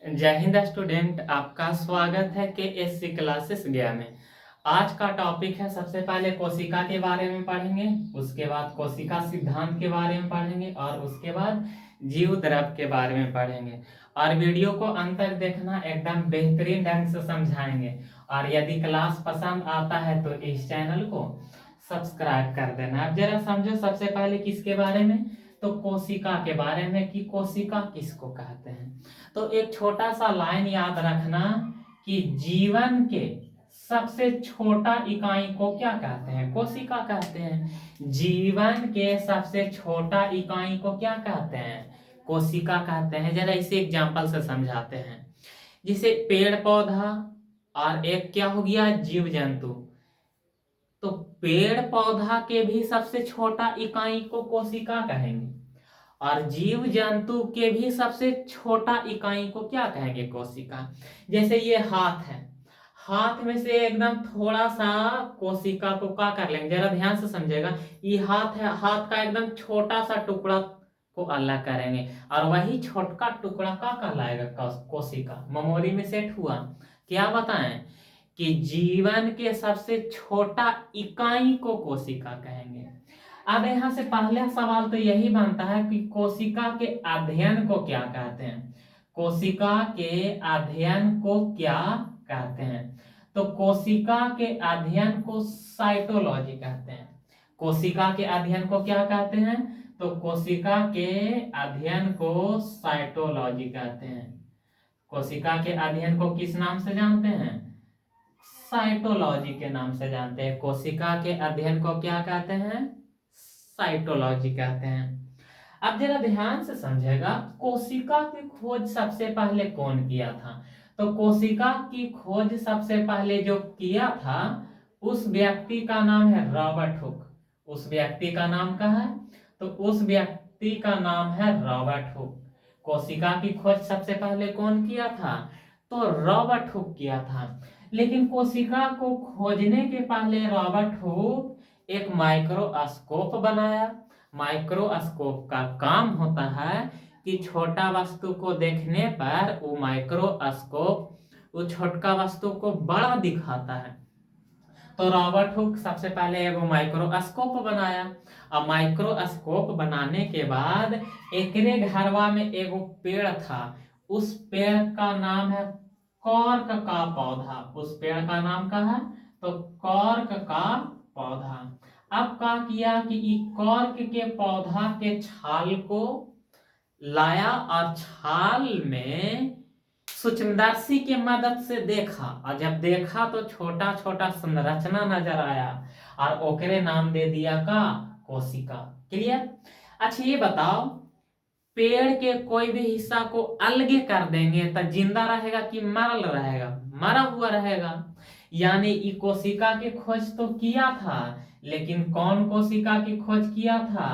जय हिंद स्टूडेंट, आपका स्वागत है के एस सी क्लासेस गया में। आज का टॉपिक है, सबसे पहले कोशिका के बारे में पढ़ेंगे, उसके बाद कोशिका सिद्धांत के बारे में पढ़ेंगे और उसके बाद जीव द्रव के बारे में पढ़ेंगे। और वीडियो को अंत तक देखना, एकदम बेहतरीन ढंग से समझाएंगे। और यदि क्लास पसंद आता है तो इस चैनल को सब्सक्राइब कर देना। अब जरा समझो, सबसे पहले किसके बारे में, तो कोशिका के बारे में कि कोशिका किसको कहते हैं। तो एक छोटा सा लाइन याद रखना कि जीवन के सबसे छोटा इकाई को क्या कहते हैं, कोशिका कहते हैं। जीवन के सबसे छोटा इकाई को क्या कहते हैं, कोशिका कहते हैं। जरा इसे एग्जांपल से समझाते हैं। जैसे पेड़ पौधा और एक क्या हो गया, जीव जंतु। तो पेड़ पौधा के भी सबसे छोटा इकाई को कोशिका कहेंगे और जीव जंतु के भी सबसे छोटा इकाई को क्या कहेंगे, कोशिका। जैसे ये हाथ है, हाथ में से एकदम थोड़ा सा कोशिका को क्या कर लेंगे, जरा ध्यान से समझेगा। ये हाथ है, हाथ का एकदम छोटा सा टुकड़ा को अलग करेंगे और वही छोटका टुकड़ा का कहलाएगा कोशिका। मेमोरी में सेट हुआ। क्या बताएं कि जीवन के सबसे छोटा इकाई को कोशिका कहेंगे। अब यहाँ से पहला सवाल तो यही बनता है कि कोशिका के अध्ययन को क्या कहते हैं, कोशिका के अध्ययन को क्या कहते हैं। तो कोशिका के अध्ययन को साइटोलॉजी कहते हैं। कोशिका के अध्ययन को क्या कहते हैं, तो कोशिका के अध्ययन को साइटोलॉजी कहते हैं। कोशिका के अध्ययन को किस नाम से जानते हैं, साइटोलॉजी के नाम से जानते हैं। कोशिका के अध्ययन को क्या कहते हैं, साइटोलॉजी कहते हैं। अब जरा ध्यान से समझेगा, कोशिका की खोज सबसे पहले कौन किया था। तो कोशिका की खोज सबसे पहले जो किया था उस व्यक्ति का नाम है रॉबर्ट हुक। उस व्यक्ति का नाम क्या है, तो उस व्यक्ति का नाम है रॉबर्ट हुक। कोशिका की खोज सबसे पहले कौन किया था, तो रॉबर्ट हुक किया था। लेकिन कोशिका को खोजने के पहले रॉबर्ट हुक एक माइक्रोस्कोप बनाया। माइक्रोस्कोप का काम होता है कि छोटा वस्तु को देखने पर वो माइक्रोस्कोप वो छोटका वस्तु को बड़ा दिखाता है। तो रॉबर्ट हुक सबसे पहले एगो माइक्रोस्कोप बनाया। अब माइक्रोस्कोप बनाने के बाद एकरे घरवा में एगो पेड़ था। उस पेड़ का नाम है कॉर्क का पौधा। उस पेड़ का नाम क्या है, तो कॉर्क का पौधा। अब क्या किया कि कॉर्क के पौधा के छाल को लाया और छाल में सूक्ष्मदर्शी की मदद से देखा, और जब देखा तो छोटा छोटा संरचना नजर आया और ओकरे नाम दे दिया का कोशिका। क्लियर। अच्छा ये बताओ, पेड़ के कोई भी हिस्सा को अलगे कर देंगे तो जिंदा रहेगा कि मरल रहेगा, मरा हुआ रहेगा। यानी ई कोशिका की खोज तो किया था, लेकिन कौन कोशिका की खोज किया था,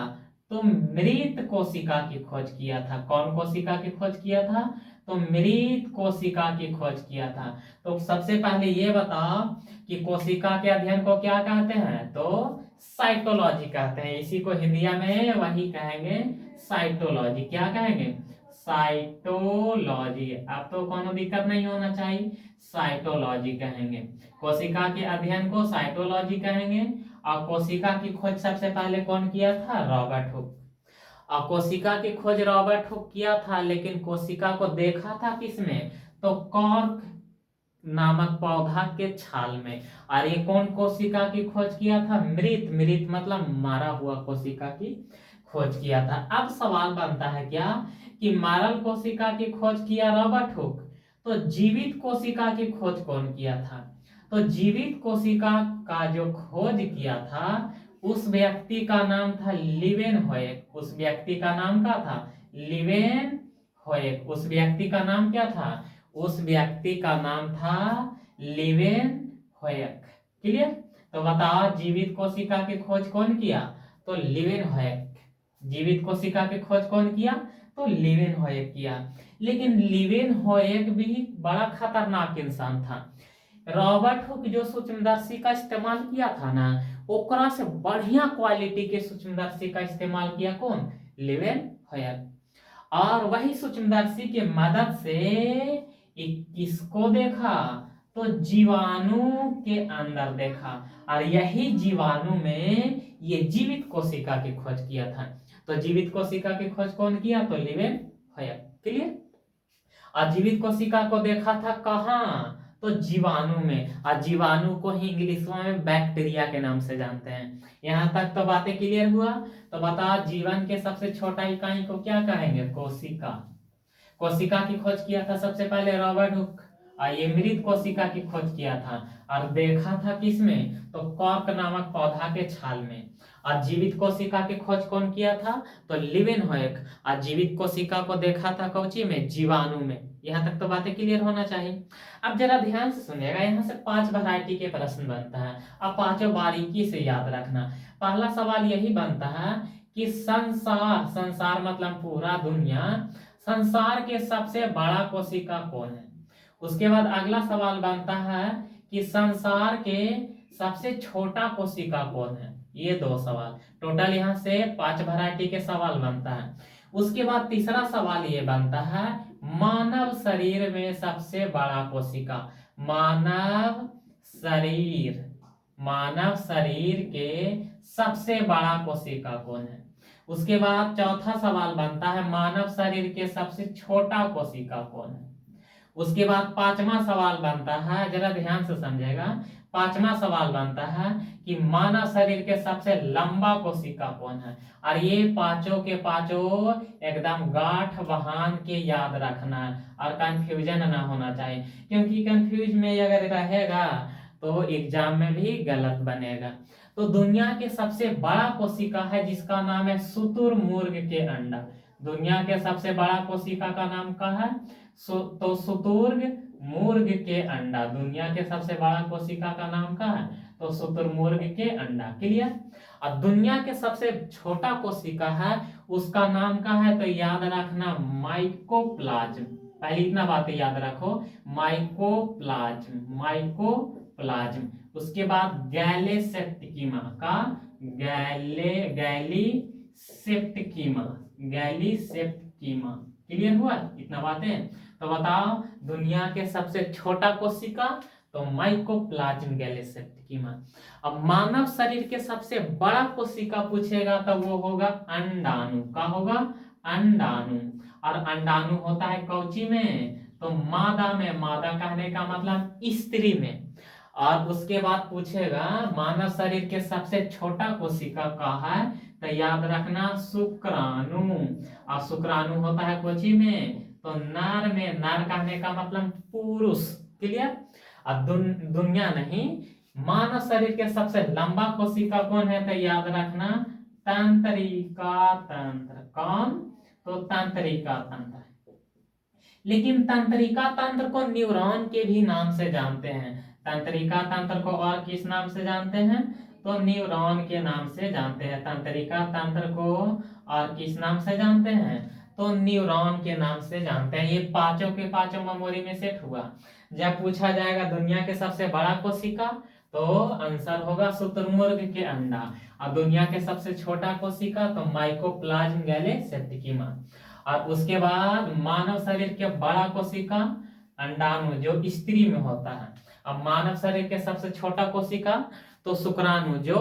तो मृत कोशिका की खोज किया था। कौन कोशिका की खोज किया था, तो मृत कोशिका की खोज किया था। तो सबसे पहले ये बताओ कि कोशिका के अध्ययन को क्या कहते हैं, तो साइटोलॉजी कहते हैं। इसी को हिंदिया में वही कहेंगे, साइटोलॉजी। क्या कहेंगे, साइटोलॉजी। अब तो कोनो दिक्कत नहीं होना चाहिए, साइटोलॉजी कहेंगे। कोशिका के अध्ययन को साइटोलॉजी कहेंगे। और कोशिका की खोज सबसे पहले कौन किया था, रॉबर्ट हुक। और कोशिका की खोज रॉबर्ट हुक किया था, लेकिन कोशिका को देखा था किसमें, तो कॉर्क नामक पौधा के छाल में। और ये कौन कोशिका की खोज किया था, मृत। मृत मतलब मारा हुआ कोशिका की खोज किया था। अब सवाल बनता है क्या कि मारल कोशिका की खोज किया रॉबर्ट हुक, तो जीवित कोशिका की खोज कौन किया था। तो जीवित कोशिका का जो खोज किया था उस व्यक्ति का नाम था लीवेनहोएक। उस व्यक्ति का नाम क्या था, लीवेनहोएक। उस व्यक्ति का नाम क्या था, उस व्यक्ति का नाम था लीवेनहोएक। क्लियर। तो बताओ जीवित कोशिका की खोज कौन किया, तो लीवेनहोएक। जीवित कोशिका की खोज कौन किया, तो लीवेनहोएक किया। लेकिन लीवेनहोएक भी बड़ा खतरनाक इंसान था। रॉबर्ट हुक जो सूक्ष्मदर्शी का इस्तेमाल किया था ना, ओकरा से बढ़िया क्वालिटी के सूक्ष्मदर्शी का इस्तेमाल किया कौन, लीवेनहोएक। और वही सूक्ष्मदर्शी के मदद से किसको देखा, तो जीवाणु के अंदर देखा, और यही जीवाणु में ये जीवित कोशिका की खोज किया था। तो जीवित कोशिका की खोज कौन किया, तो लिवेन हॉयर। क्लियर। और जीवित कोशिका को देखा था कहाँ, तो जीवाणु में, और जीवाणु को ही इंग्लिश में बैक्टीरिया के नाम से जानते हैं। यहाँ तक तो बातें क्लियर हुआ। तो बताओ जीवन के सबसे छोटा इकाई को क्या कहेंगे, कोशिका। कोशिका की खोज किया था सबसे पहले रॉबर्ट हुक, और ये मृत कोशिका की खोज किया था, और देखा था किसमें, तो कॉर्क नामक पौधा के छाल में। और जीवित कोशिका की खोज कौन किया था, तो लीवेनहॉयक, और जीवित कोशिका को देखा था कौची में, जीवाणु में। यहाँ तक तो बातें क्लियर होना चाहिए। अब जरा ध्यान से सुनिएगा, यहाँ से 5 वैरायटी के प्रश्न बनता है। अब पांचों बारीकी से याद रखना। पहला सवाल यही बनता है कि संसार, संसार मतलब पूरा दुनिया, संसार के सबसे बड़ा कोशिका कौन है। उसके बाद अगला सवाल बनता है कि संसार के सबसे छोटा कोशिका कौन है। ये 2 सवाल, टोटल यहाँ से 5 वैरायटी के सवाल बनता है। उसके बाद तीसरा सवाल ये बनता है, मानव शरीर में सबसे बड़ा कोशिका, मानव शरीर, मानव शरीर के सबसे बड़ा कोशिका कौन है। उसके बाद चौथा सवाल बनता है, मानव शरीर के सबसे छोटा कोशिका कौन है। उसके बाद 5वां सवाल बनता है, जरा ध्यान से समझेगा, 5वां सवाल बनता है कि मानव शरीर के सबसे लंबा कोशिका कौन है। और ये पांचों के पांचों एकदम गांठ बांध के याद रखना है, और कंफ्यूजन ना होना चाहिए, क्योंकि कंफ्यूज में अगर रहेगा तो एग्जाम में भी गलत बनेगा। तो दुनिया के सबसे बड़ा कोशिका है जिसका नाम है शुतुरमुर्ग के अंडा। दुनिया के सबसे बड़ा कोशिका का नाम क्या है, तो शुतुरमुर्ग के अंडा। दुनिया के सबसे बड़ा कोशिका का नाम क्या है, तो शुतुरमुर्ग के अंडा। क्लियर। और दुनिया के सबसे छोटा कोशिका है, उसका नाम क्या है, तो याद रखना माइकोप्लाज्म। पहले इतना बात याद रखो, माइकोप्लाज्म, माइकोप्लाज्म। उसके बाद गैलीसेप्टिकीमा का, गैलीसेप्टिकीमा, गैलीसेप्टिकीमा। क्लियर हुआ इतना बातें। तो बताओ दुनिया के सबसे छोटा कोशिका, तो माइकोप्लाज्म गैलीसेप्टिकीमा। अब मानव शरीर के सबसे बड़ा कोशिका पूछेगा तो वो होगा अंडाणु। क्या होगा, अंडाणु। और अंडाणु होता है कौची में, तो मादा में। मादा कहने का मतलब स्त्री में। और उसके बाद पूछेगा मानव शरीर के सबसे छोटा कोशिका कहाँ है, तो याद रखना शुक्राणु। और शुक्राणु होता है कोची में, तो नर में। नर कहने का मतलब पुरुष। क्लियर। और दुनिया नहीं, मानव शरीर के सबसे लंबा कोशिका कौन है, तो याद रखना तंत्रिका तंत्र। कौन, तो तंत्रिका तंत्र। लेकिन तंत्रिका तंत्र को न्यूरॉन के भी नाम से जानते हैं। तंत्रिका तंत्र को और किस नाम से जानते हैं, तो न्यूरॉन के नाम से जानते हैं। तंत्रिका तंत्र को और किस नाम से जानते हैं, तो न्यूरॉन के नाम से जानते हैं। ये पांचों के पांचों मेमोरी में सेट हुआ। जब पूछा जाएगा दुनिया के सबसे बड़ा कोशिका, तो आंसर होगा शुतुरमुर्ग के अंडा। और दुनिया के सबसे छोटा कोशिका, तो माइकोप्लाज्म गैलीसेप्टिकीमा। और उसके बाद मानव शरीर के बड़ा कोशिका अंडाणु, जो स्त्री में होता है। अब मानव शरीर के सबसे छोटा कोशिका, तो शुक्राणु, जो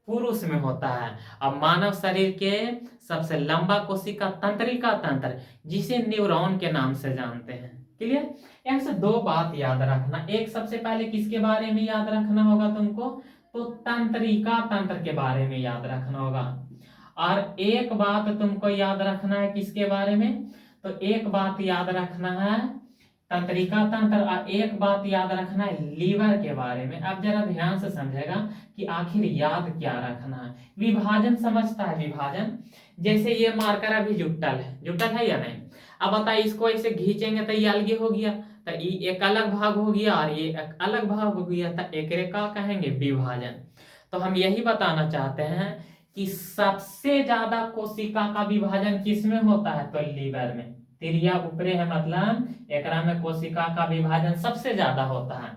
पुरुष में होता है। अब मानव शरीर के सबसे लंबा कोशिका तंत्रिका तंत्र, जिसे न्यूरॉन के नाम से जानते हैं। क्लियर। यहाँ से 2 बात याद रखना। एक, सबसे पहले किसके बारे में याद रखना होगा तुमको, तो तंत्रिका तंत्र के बारे में याद रखना होगा। और एक बात तुमको याद रखना है किसके बारे में, तो एक बात याद रखना है तंत्रिका तंत्र, और एक बात याद रखना है लीवर के बारे में। अब जरा ध्यान से समझेगा कि आखिर याद क्या रखना है। विभाजन समझता है, विभाजन। जैसे ये मार्कर अभी जुटल है, जुटल है या नहीं। अब बताइए इसको ऐसे खींचेंगे तो ये अलग हो गया, तो ये एक अलग भाग हो गया और ये एक अलग भाग हो गया, तो एक का कहेंगे विभाजन। तो हम यही बताना चाहते हैं कि सबसे ज्यादा कोशिका का विभाजन किसमें होता है, तो लीवर में। तिरिया ऊपरे है मतलब एकरा में कोशिका का विभाजन सबसे ज्यादा होता है।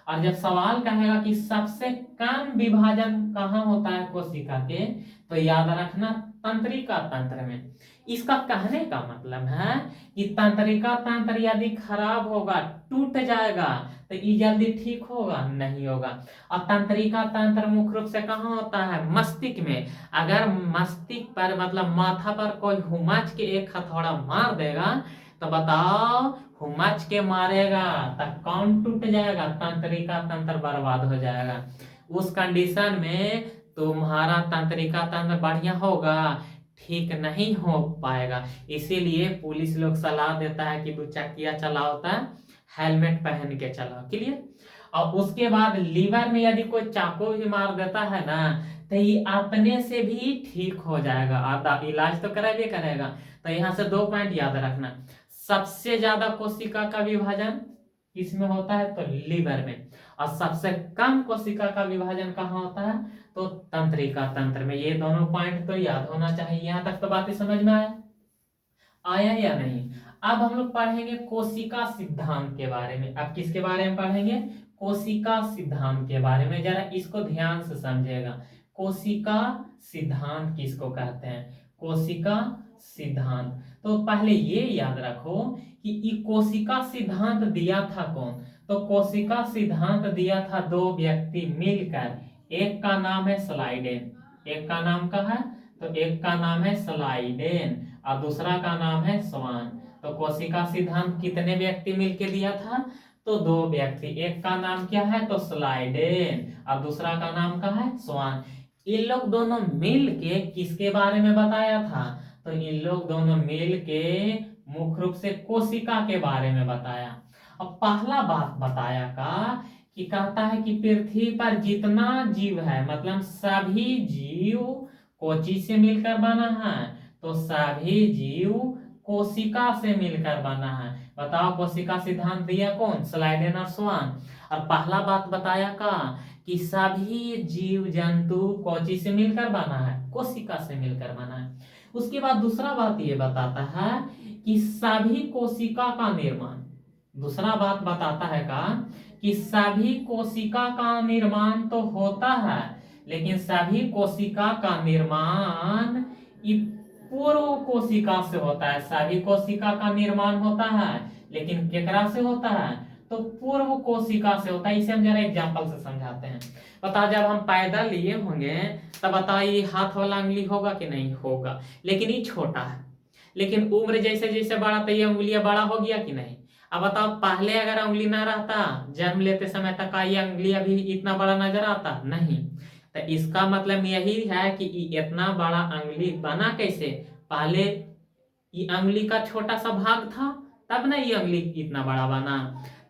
और जब सवाल कहेगा कि सबसे कम विभाजन कहाँ होता है कोशिका के, तो याद रखना तंत्रिका तंत्र में। इसका कहने का मतलब है कि तंत्रिका तंत्र यदि खराब होगा, टूट जाएगा, तो ये जल्दी ठीक होगा नहीं होगा। और तंत्रिका तंत्र मुख्य रूप से कहाँ होता है? मस्तिष्क में। अगर मस्तिष्क पर मतलब माथा पर कोई हुमच के एक हथौड़ा मार देगा तो बताओ, हुमच के मारेगा तब कौन टूट जाएगा? तंत्रिका तंत्र बर्बाद हो जाएगा। उस कंडीशन में तुम्हारा तंत्रिका तंत्र बढ़िया होगा, ठीक नहीं हो पाएगा। इसीलिए पुलिस लोग सलाह देता है कि 2 चक्किया चलाओ तो हेलमेट पहन के चलाओ। क्लियर? और उसके बाद लीवर में यदि कोई चाकू भी मार देता है ना, तो ये अपने से भी ठीक हो जाएगा। आधा इलाज तो करेगा करेगा। तो यहाँ से 2 पॉइंट याद रखना। सबसे ज्यादा कोशिका का विभाजन किसमें होता है? तो लीवर में। और सबसे कम कोशिका का विभाजन कहाँ होता है? तो तंत्रिका तंत्र में। ये दोनों पॉइंट तो याद होना चाहिए। यहां तक तो बातें समझ में आया या नहीं? अब हम लोग पढ़ेंगे कोशिका सिद्धांत के बारे में। अब किसके बारे में पढ़ेंगे? कोशिका सिद्धांत के बारे में। जरा इसको ध्यान से समझिएगा। कोशिका सिद्धांत किसको कहते हैं? कोशिका सिद्धांत। तो पहले ये याद रखो कि ये कोशिका सिद्धांत दिया था कौन? तो कोशिका सिद्धांत दिया था 2 व्यक्ति मिलकर। एक का नाम है स्लाइडेन। एक का नाम का है? तो एक का नाम है स्लाइडेन और दूसरा का नाम है स्वान। तो कोशिका सिद्धांत कितने व्यक्ति मिलकर दिया था? तो 2 व्यक्ति। एक का नाम क्या है? तो स्लाइडेन और दूसरा का नाम का है स्वान। इन लोग दोनों मिल के किसके बारे में बताया था? तो इन लोग दोनों मिल के मुख्य रूप से कोशिका के बारे में बताया। अब पहला बात बताया का कि कहता है कि पृथ्वी पर जितना जीव है, मतलब सभी जीव कोची से मिलकर बना है? तो सभी जीव कोशिका से मिलकर बना है। बताओ, कोशिका सिद्धांत दिया कौन? स्लाइडेन और स्वान। और पहला बात बताया का कि सभी जीव जंतु कोची से मिलकर बना है? कोशिका से मिलकर बना है। उसके बाद दूसरा बात ये बताता है कि सभी कोशिका का निर्माण। दूसरा बात बताता है का कि सभी कोशिका का निर्माण तो होता है, लेकिन सभी कोशिका का निर्माण पूर्व कोशिका से होता है। सभी कोशिका का निर्माण होता है, लेकिन केकरा से होता है? तो पूर्व कोशिका से होता है। इसे हम जरा एग्जांपल से समझाते हैं। बताओ, जब हम पैदा लिए होंगे तब बताओ ये हाथ वाला उंगली होगा कि नहीं होगा? लेकिन ये छोटा है। लेकिन उम्र जैसे जैसे बढ़ा तो ये उंगलियां बड़ा हो गया कि नहीं? अब बताओ, पहले अगर उंगली ना रहता, जन्म लेते समय तक का ये उंगली अभी इतना बड़ा नजर आता नहीं। तो इसका मतलब यही है कि इतना बड़ा उंगली बना कैसे? पहले ये उंगली का छोटा सा भाग था, तब ना ये उंगली इतना बड़ा बना।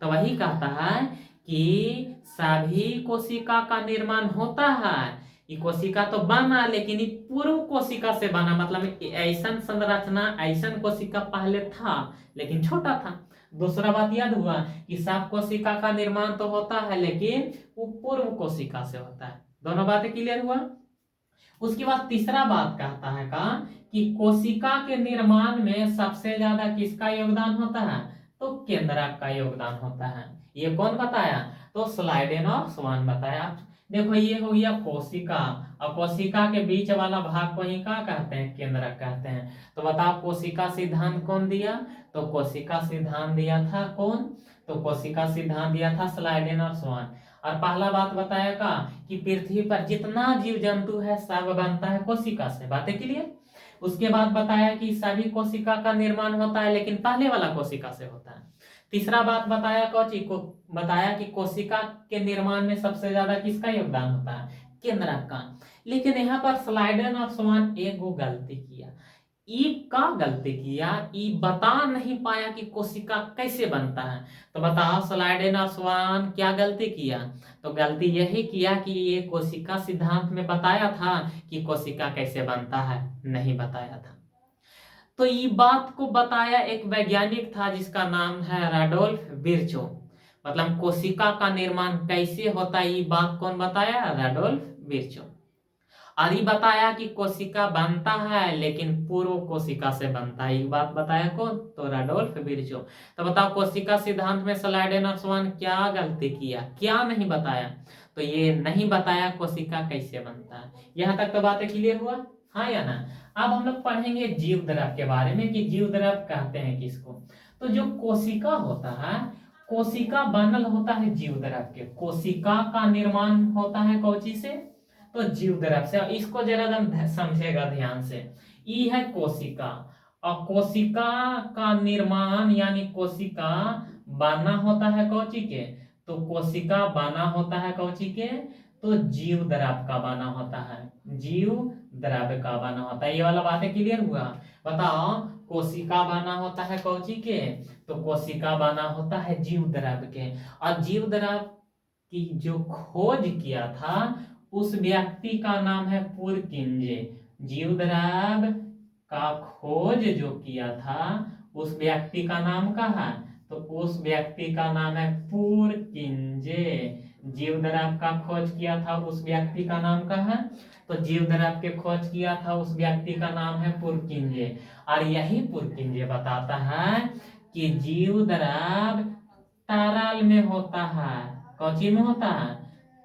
तो वही कहता है कि सभी कोशिका का निर्माण होता है। ये कोशिका तो बना, लेकिन ये पूर्व कोशिका से बना। मतलब ऐसा संरचना, ऐसा कोशिका पहले था लेकिन छोटा था। दूसरा बात याद हुआ कि सब कोशिका का निर्माण तो होता है, लेकिन वो पूर्व कोशिका से होता है। दोनों बातें क्लियर हुआ? उसके बाद तीसरा बात कहता है का कि कोशिका के निर्माण में सबसे ज्यादा किसका योगदान होता है? तो केंद्रक का योगदान होता है। ये कौन बताया? तो स्लाइडेन और स्वान बताया। देखो, ये हो गया कोशिका, और कोशिका के बीच वाला भाग को ही क्या कहते हैं? केंद्रक कहते हैं। तो बताओ, कोशिका सिद्धांत कौन दिया? तो कोशिका सिद्धांत दिया था कौन? तो कोशिका सिद्धांत दिया था स्लाइडेन और स्वान। और पहला बात बताया का कि पृथ्वी पर जितना जीव जंतु है सब बनता है कोशिका से। बातें क्लियर? उसके बाद बताया कि सभी कोशिका का निर्माण होता है, लेकिन पहले वाला कोशिका से होता है। तीसरा बात बताया को बताया कि कोशिका के निर्माण में सबसे ज्यादा किसका योगदान होता है? केंद्रक का। लेकिन यहाँ पर स्लाइडेन और स्वान एक वो गलती किया। ई का गलती किया, ई बता नहीं पाया कि कोशिका कैसे बनता है। तो बताओ, स्लाइडेन और स्वान क्या गलती किया? तो गलती यही किया कि ये कोशिका सिद्धांत में बताया था कि कोशिका कैसे बनता है, नहीं बताया था। तो ये बात को बताया एक वैज्ञानिक था जिसका नाम है रडोल्फ विर्चो। मतलब कोशिका का निर्माण कैसे होता है, ये बात कौन बताया? Rudolf Virchow. और ये बताया कि कोशिका बनता है, लेकिन पूर्व कोशिका से बनता है। ये बात बताया कौन? तो रडोल्फ विर्चो। तो बताओ, कोशिका सिद्धांत में स्लाइडेन और स्वान क्या गलती किया, क्या नहीं बताया? तो ये नहीं बताया कोशिका कैसे बनता है। यहां तक तो बातें क्लियर हुआ, हाँ या ना? अब हम लोग पढ़ेंगे जीव द्रव के बारे में कि जीव द्रव कहते हैं किसको। तो जो कोशिका होता है, कोशिका बनल होता है जीव द्रव के। कोशिका का निर्माण होता है कौची से? तो जीव द्रव से। इसको जरा समझेगा ध्यान से। ई है कोशिका, और कोशिका का निर्माण यानी कोशिका बना होता है कौची के? तो कोशिका बना होता है कौची के? तो जीव द्रव का बना होता है। जीव द्रव का बना होता है। ये वाला बातें क्लियर हुआ? बताओ, कोशिका बना होता है कौची के? तो कोशिका बना होता है जीव द्रव के। और जीव द्रव की जो खोज किया था उस व्यक्ति का नाम है पुरकिंजे। जीव द्रव का खोज जो किया था उस व्यक्ति का नाम क्या है? तो उस व्यक्ति का नाम है पुरकिंजे। जीव द्रव का खोज किया था उस व्यक्ति का नाम क्या है? तो जीव द्रव के खोज किया था उस व्यक्ति का नाम है पुरकिंजे। और यही पुरकिंजे बताता है कि जीव द्रव तरल में होता है। कौची में होता है?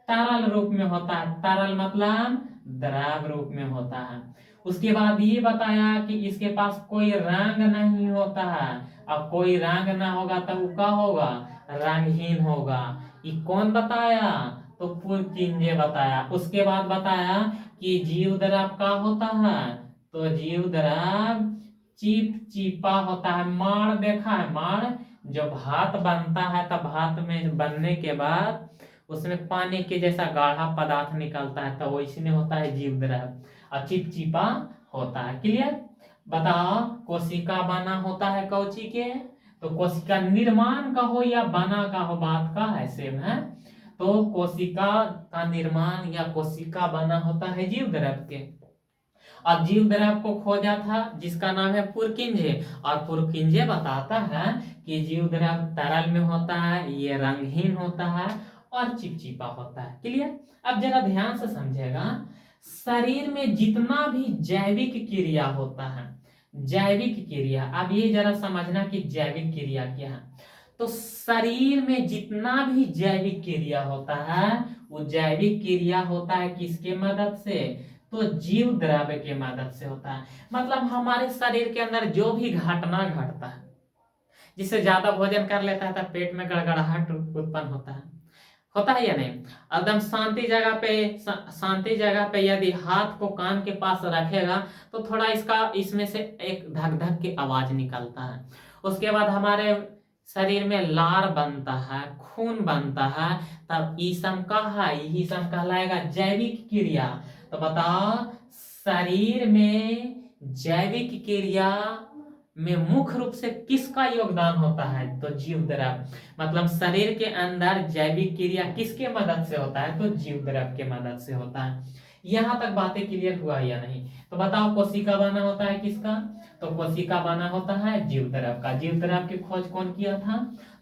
तरल रूप में होता है। तरल मतलब द्रव रूप में होता है। उसके बाद ये बताया कि इसके पास कोई रंग नहीं होता है। अब कोई रंग ना होगा तो वो क्या होगा? रंगहीन होगा। ये कौन बताया? तो पुरकिंजे बताया। उसके बाद बताया कि जीव द्रव का होता है? तो जीव द्रव चिपचिपा होता है। माड़ देखा है? माड़ जो भात बनता है तब भात में बनने के बाद उसमें पानी के जैसा गाढ़ा पदार्थ निकलता है, तो वैसे नहीं होता है जीव द्रव, और चिपचिपा होता है। क्लियर? बताओ, कोशिका बना होता है कौची के? तो कोशिका निर्माण का हो या बना का हो, बात का है सेम है। तो कोशिका का निर्माण या कोशिका बना होता है जीव द्रव के। अब जीव द्रव को खोजा था जिसका नाम है पुरकिंजे, और पुरकिंजे बताता है कि जीव द्रव तरल में होता है, ये रंगहीन होता है और चिपचिपा होता है। क्लियर? अब जरा ध्यान से समझेगा, शरीर में जितना भी जैविक क्रिया होता है, जैविक क्रिया, अब ये जरा समझना कि जैविक क्रिया क्या है। तो शरीर में जितना भी जैविक क्रिया होता है वो जैविक क्रिया होता है किसके मदद से? तो जीव द्रव के मदद से होता है। मतलब हमारे शरीर के अंदर जो भी घटना घटता है, जिससे ज्यादा भोजन कर लेता है तो पेट में गड़गड़ाहट उत्पन्न होता है या नहीं? एकदम शांति जगह पे यदि हाथ को कान के पास रखेगा तो थोड़ा इसमें से एक धक धक की आवाज निकलता है। उसके बाद हमारे शरीर में लार बनता है, खून बनता है, तब ई सब का है, यही सब कहलाएगा जैविक क्रिया। तो बताओ, शरीर में जैविक क्रिया में मुख्य रूप से किसका योगदान होता है? तो जीव द्रव। मतलब शरीर के अंदर जैविक क्रिया किसके मदद से होता है? तो जीव द्रव के मदद से होता है। यहां तक बातें क्लियर हुआ या नहीं? तो बताओ, कोशिका बना होता है किसका? तो कोशिका बना होता है जीव द्रव का। जीव द्रव की खोज कौन किया था?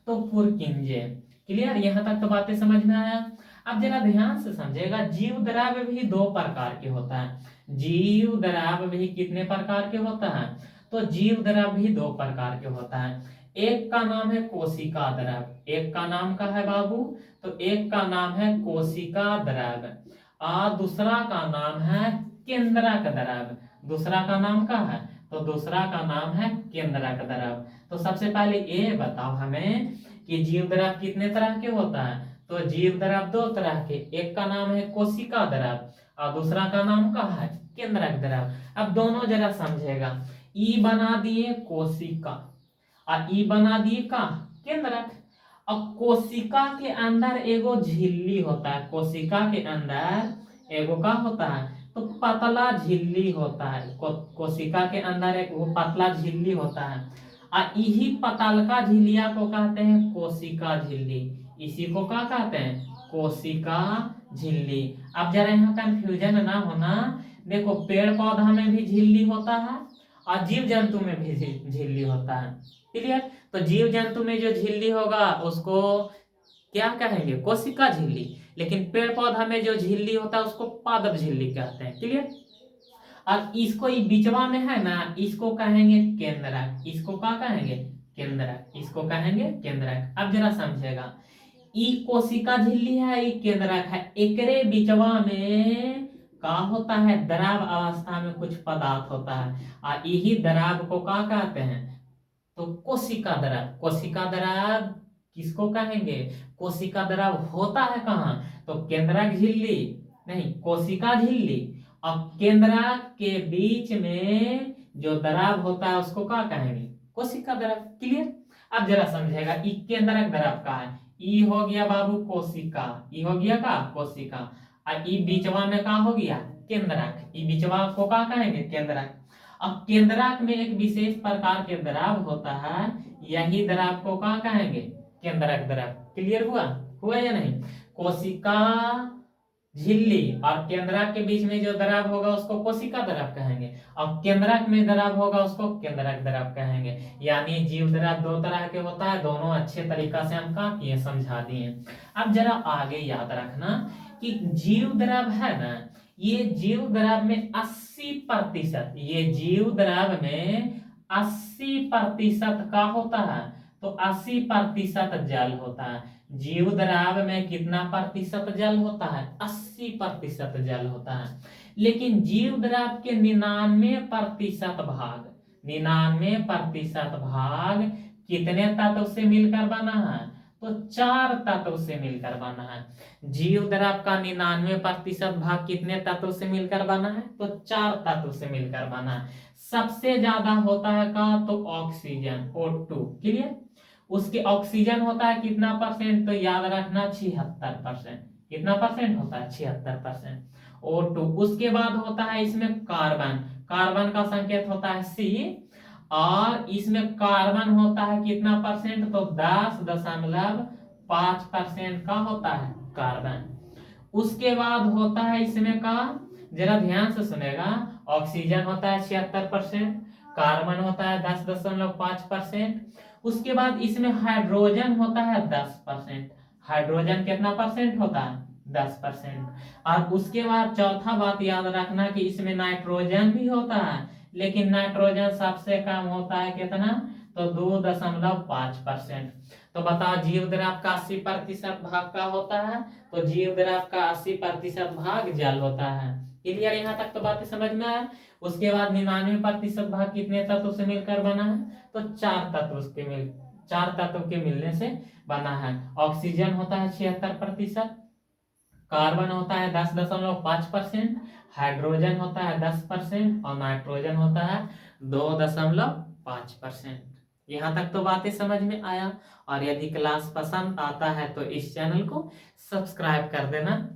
तो पुरकिंजे। क्लियर? यहां तक तो बातें समझ में आया। अब जरा ध्यान से समझेगा, जीव द्रव भी दो प्रकार के होता है। जीव द्रव भी कितने प्रकार के होता है? तो जीव द्रव भी दो प्रकार के होता है। एक का नाम है कोशिका द्रव। एक का नाम का है बाबू? तो एक का नाम है कोशिका द्रव और दूसरा का नाम है केंद्रक द्रव। दूसरा का नाम का है? तो दूसरा का नाम है केंद्रक द्रव। तो सबसे पहले ये बताओ हमें कि जीव द्रव कितने तरह के होता है? तो जीव द्रव दो तरह के, एक का नाम है कोशिका द्रव और दूसरा का नाम का है केंद्रक द्रव। अब दोनों जरा समझेगा, ई बना दिए कोशिका और ई बना दिए का केंद्रक। अब कोशिका के अंदर एगो झिल्ली होता है। कोशिका के अंदर एगो का होता है? तो पतला झिल्ली होता है। कोशिका के अंदर एक वो पतला झिल्ली होता है और यही पतलका झिल्लिया को कहते हैं कोशिका झिल्ली। इसी को क्या कहते हैं? कोशिका झिल्ली। अब जरा यहाँ कंफ्यूजन ना होना, देखो पेड़ पौधा में भी झिल्ली होता है और जीव जंतु में भी झिल्ली होता है। क्लियर? तो जीव जंतु में जो झिल्ली होगा उसको क्या कहेंगे? कोशिका झिल्ली। लेकिन पेड़ पौधा में जो झिल्ली होता है उसको पादप झिल्ली कहते हैं। क्लियर? और इसको बीचवा में है ना, इसको कहेंगे केंद्रक। इसको क्या कहेंगे? केंद्रक। इसको कहेंगे केंद्रक। अब जरा समझेगा, ई कोशिका झिल्ली है, ई केंद्रक है, एकरे बीचवा में का होता है, द्रव अवस्था में कुछ पदार्थ होता है और यही द्रव को क्या कहते हैं, तो कोशिका द्रव। कोशिका द्रव किसको कहेंगे, कोशिका द्रव होता है कहाँ, तो केंद्रक झिल्ली, नहीं कोशिका झिल्ली और केंद्रक के बीच में जो द्रव होता है उसको क्या कहेंगे, कोशिका द्रव। क्लियर। अब जरा समझेगा, ई केंद्रक द्रव का है, ई हो गया बाबू कोशिका, ई हो गया का कोशिका, और ई बीचवा में का हो गया केंद्रक, ई बीचवा को का कहेंगे केंद्रक। अब केंद्रक में एक विशेष प्रकार के द्रव होता है, यही द्रव को क्या कहेंगे, केंद्रक द्रव। क्लियर हुआ, हुआ या नहीं। कोशिका झिल्ली और केंद्रक के बीच में जो द्रव होगा उसको कोशिका द्रव कहेंगे, और केंद्रक में द्रव होगा उसको केंद्रक द्रव कहेंगे। यानी जीव द्रव दो तरह के होता है, दोनों अच्छे तरीका से हम क्या किए, समझा दिए। अब जरा आगे याद रखना कि जीव द्रव है ना, ये जीव द्रव में 80%, ये जीव द्रव में 80% का होता है, तो 80% जल होता है। जीव द्रव में कितना प्रतिशत जल होता है, 80% जल होता है। लेकिन जीव द्रव के 99% भाग, 99% भाग कितने तत्व से मिलकर बना है, तो 4 तत्व से मिलकर बना है। जीव द्रव का 99% भाग कितने तत्व से मिलकर बना है, तो 4 तत्व से मिलकर बना है। सबसे ज्यादा होता है का, तो ऑक्सीजन O2। क्लियर। उसके ऑक्सीजन होता है कितना परसेंट, तो याद रखना 76%। कितना परसेंट होता है, 76% O2। उसके बाद होता है इसमें कार्बन, कार्बन का संकेत होता है C, और इसमें कार्बन होता है कितना परसेंट, तो 10.5% का होता है कार्बन। उसके बाद होता है इसमें का, जरा ध्यान से सुनेगा, ऑक्सीजन होता है 76%, कार्बन होता है 10.5%। उसके बाद इसमें हाइड्रोजन होता है 10%। हाइड्रोजन कितना परसेंट होता है, 10%। और उसके बाद चौथा बात याद रखना कि इसमें नाइट्रोजन भी होता है, लेकिन नाइट्रोजन सबसे कम होता है कितना, तो 2.5%। तो बताओ जीव द्रव का 80% भाग का होता है, तो जीव द्रव का 80% भाग जल होता है। क्लियर, यहाँ तक तो बातें समझ में आया। उसके बाद 99% भाग कितने तत्व से मिलकर बना है, तो 4 तत्व के मिलने से बना है। ऑक्सीजन होता है 76%, कार्बन होता है 10.5%, हाइड्रोजन होता है 10% और नाइट्रोजन होता है 2.5%। यहाँ तक तो बातें समझ में आया। और यदि क्लास पसंद आता है तो इस चैनल को सब्सक्राइब कर देना।